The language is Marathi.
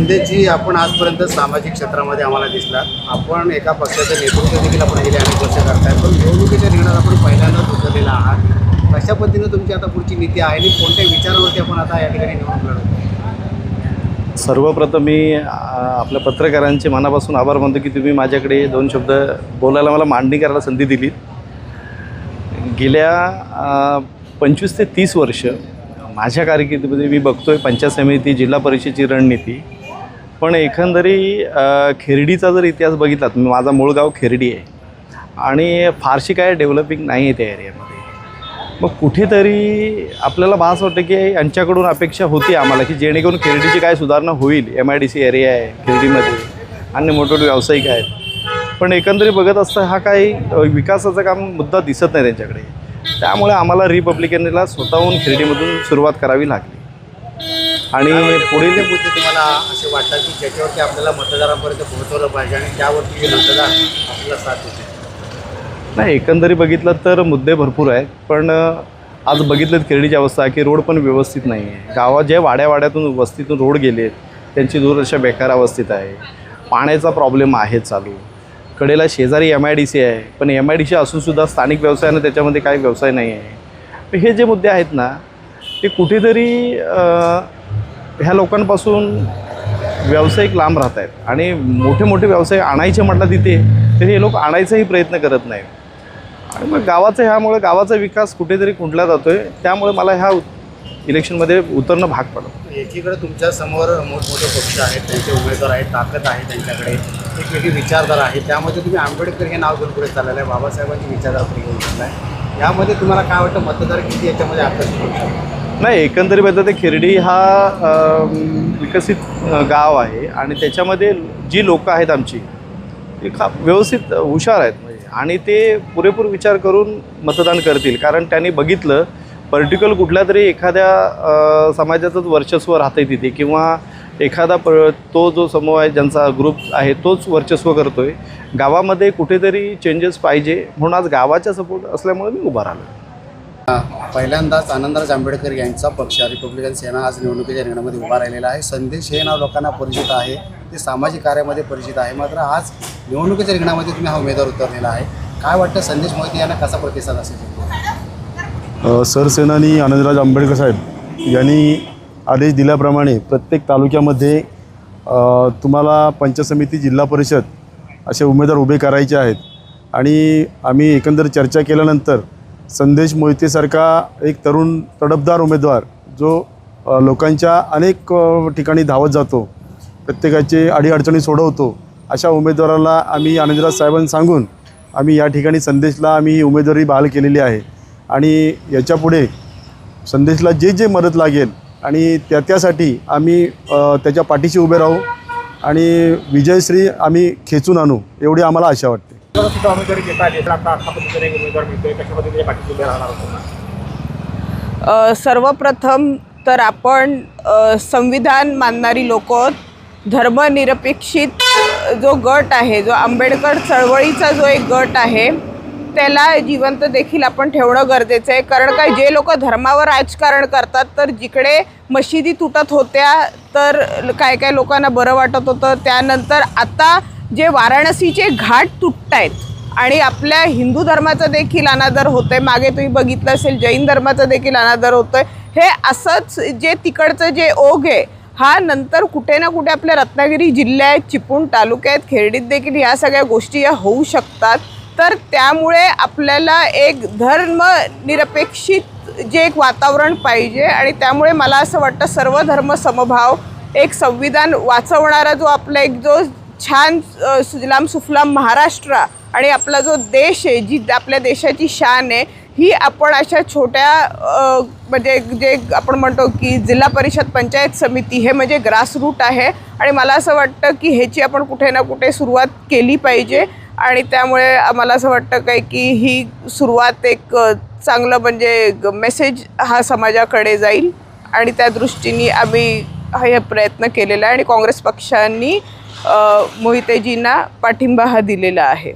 संदेशजी, आपण आजपर्यंत सामाजिक क्षेत्रामध्ये आम्हाला दिसलात. आपण एका पक्षाचं नेतृत्व देखील आपण गेले अनेक वर्ष करताय, पण निवडणुकीच्या रिंगणात आपण पहिल्यांदाच उतरलेला आहात. कशा पद्धतीनं तुमची आता पुढची नीती आहे आणि कोणत्या विचारावरती आपण आता या ठिकाणी निवडणूक लढवतो? सर्वप्रथम मी आपल्या पत्रकारांचे मनापासून आभार मानतो की तुम्ही माझ्याकडे 2 शब्द बोलायला, मला मांडणी करायला संधी दिली. गेल्या 25 ते 30 वर्ष माझ्या कारकिर्दीमध्ये मी बघतोय पंचायत समिती, जिल्हा परिषदेची रणनीती. पण एकंदरी खेर्डीचा जर इतिहास बघितला, माझा मूळ गाव खेर्डी आहे आणि फारशी काय डेव्हलपिंग नाही आहे त्या एरियामध्ये. मग कुठेतरी आपल्याला भास वाटतं की यांच्याकडून अपेक्षा होती आम्हाला की जेणेकरून खेर्डीची काय सुधारणा होईल. MIDC एरिया आहे खेर्डीमध्ये, अन्य मोठमोठे व्यावसायिक आहेत, पण एकंदरीत बघत असता हा काही विकासाचा काम मुद्दा दिसत नाही त्यांच्याकडे. त्यामुळे आम्हाला रिपब्लिकनला स्वतःहून खेर्डीमधून सुरुवात करावी लागली. आणि पुढील मुद्दे तुम्हाला असे वाटतात की ज्याच्यावरती आपल्याला मतदारांपर्यंत पोहोचवलं पाहिजे आणि त्यावरती जे मतदार आपल्याला साथ देते? नाही, एकंदरीत बघितलं तर मुद्दे भरपूर आहेत, पण आज बघितलेत खेर्डीची अवस्था की रोड पण व्यवस्थित नाही आहे. गावात जे वाड्यावाड्यातून वस्तीतून रोड गेलेत त्यांची दुर्दशा बेकार अवस्थेत आहे. पाण्याचा प्रॉब्लेम आहे चालू. कडेला शेजारी MIDC आहे, पण MIDC असूनसुद्धा स्थानिक व्यवसायानं त्याच्यामध्ये काही व्यवसाय नाही आहे. हे जे मुद्दे आहेत ना, ते कुठेतरी ह्या लोकांपासून व्यावसायिक लांब राहत आहेत आणि मोठे मोठे व्यवसाय आणायचे म्हटलं तिथे तरी हे लोक आणायचाही प्रयत्न करत नाहीत. आणि मग ह्यामुळे गावाचा विकास कुठेतरी खुंटला जातो आहे. त्यामुळे मला ह्या इलेक्शनमध्ये उतरणं भाग पडतं. एकीकडे तुमच्या समोर मोठमोठे पक्ष आहेत, त्यांचे उमेदवार आहेत, ताकद आहे त्यांच्याकडे, एक वेगळी विचारधारा आहे. त्यामध्ये तुम्ही आंबेडकर हे नाव घेऊन पुढे चाललेलं आहे, बाबासाहेबांची विचारधारा पुढे घेऊन चालला आहे. यामध्ये तुम्हाला काय वाटतं, मतदार किती याच्यामध्ये आकर्षित होऊ शकतो? नाही, एकंदरीत बघता ते खेर्डी हा विकसित गाव आहे आणि त्याच्यामध्ये जी लोकं आहेत आमची ती व्यवस्थित हुशार आहेत आणि ते पुरेपूर विचार करून मतदान करतील. कारण त्यांनी बघितलं पर्टिक्युलर कुठल्या तरी एखाद्या समाजाचंच वर्चस्व राहतं आहे तिथे, किंवा एखादा तो जो समूह आहे, ज्यांचा ग्रुप आहे, तोच वर्चस्व करतो आहे. गावामध्ये कुठेतरी चेंजेस पाहिजे म्हणून आज गावाच्या सपोर्ट असल्यामुळे मी उभा राहिलो. पहिल्यांदाच आनंदराज आंबेडकर यांचा पक्ष रिपब्लिकन सेना आज निवडणुकीच्या रिंगणामध्ये उभा राहिलेला आहे. संदेश हे नाव लोकांना परिचित आहे, ते सामाजिक कार्यामध्ये परिचित आहे. मात्र आज निवडणुकीच्या रिंगणामध्ये तुम्ही हा उमेदवार उतरलेला आहे. काय वाटतं, संदेश मोहिते यांना कसा प्रतिसाद असेल? सरसेनानी आनंदराज आंबेडकर साहेब यांनी आदेश दिल्याप्रमाणे प्रत्येक तालुक्यामध्ये तुम्हाला पंचायत समिती, जिल्हा परिषद असे उमेदवार उभे करायचे आहेत. आणि आम्ही एकंदर चर्चा केल्यानंतर संदेश मोहितेसारखा एक तरुण तडफदार उमेदवार जो लोकांच्या अनेक ठिकाणी धावत जातो, प्रत्येकाचे अडीअडचणी सोडवतो, अशा उमेदवाराला आम्ही आनंदराज साहेबांना सांगून आम्ही या ठिकाणी संदेशला आम्ही ही उमेदवारी बहाल केलेली आहे. आणि याच्यापुढे संदेशला जे जे मदत लागेल आणि त्यासाठी आम्ही त्याच्या पाठीशी उभे राहू आणि विजयश्री आम्ही खेचून आणू, एवढी आम्हाला आशा वाटते. सर्वप्रथम तर आपण संविधान मानणारी लोक, धर्मनिरपेक्षित जो गट आहे, जो आंबेडकर चळवळीचा जो एक गट आहे, त्याला जिवंत देखील आपण ठेवणं गरजेचं आहे. कारण काय, जे लोक धर्मावर राजकारण करतात, तर जिकडे मशिदी तुटत होत्या तर काय काय लोकांना बरं वाटत होतं, त्यानंतर आता जे वाराणसीचे घाट तुटत आहेत आणि आपल्या हिंदू धर्माचा देखील अनादर होतो आहे. मागे तुम्ही बघितलं असेल जैन धर्माचा देखील अनादर होतो आहे. हे असंच जे तिकडचं जे ओघ आहे, हा नंतर कुठे ना कुठे आपल्या रत्नागिरी जिल्ह्यात, चिपळूण तालुक्यात, खेर्डीत देखील ह्या सगळ्या गोष्टी या होऊ शकतात. तर त्यामुळे आपल्याला एक धर्मनिरपेक्षित जे एक वातावरण पाहिजे आणि त्यामुळे मला असं वाटतं सर्व धर्म समभाव, एक संविधान वाचवणारा जो आपला एक जो छान सुजलाम सुफलाम महाराष्ट्र आणि आपला जो देश आहे, जी आपल्या देशाची शान आहे, ही आपण अशा छोट्या म्हणजे जे आपण म्हणतो की जिल्हा परिषद, पंचायत समिती, हे म्हणजे ग्रासरूट आहे. आणि मला असं वाटतं की ह्याची आपण कुठे ना कुठे सुरुवात केली पाहिजे. आणि त्यामुळे आम्हाला असं वाटतं काय की ही सुरुवात एक चांगलं म्हणजे मेसेज हा समाजाकडे जाईल आणि त्या दृष्टीने आम्ही हे प्रयत्न केलेला आहे आणि काँग्रेस पक्षांनी मोहितेजींना पाठिंबा हा दिलेला आहे.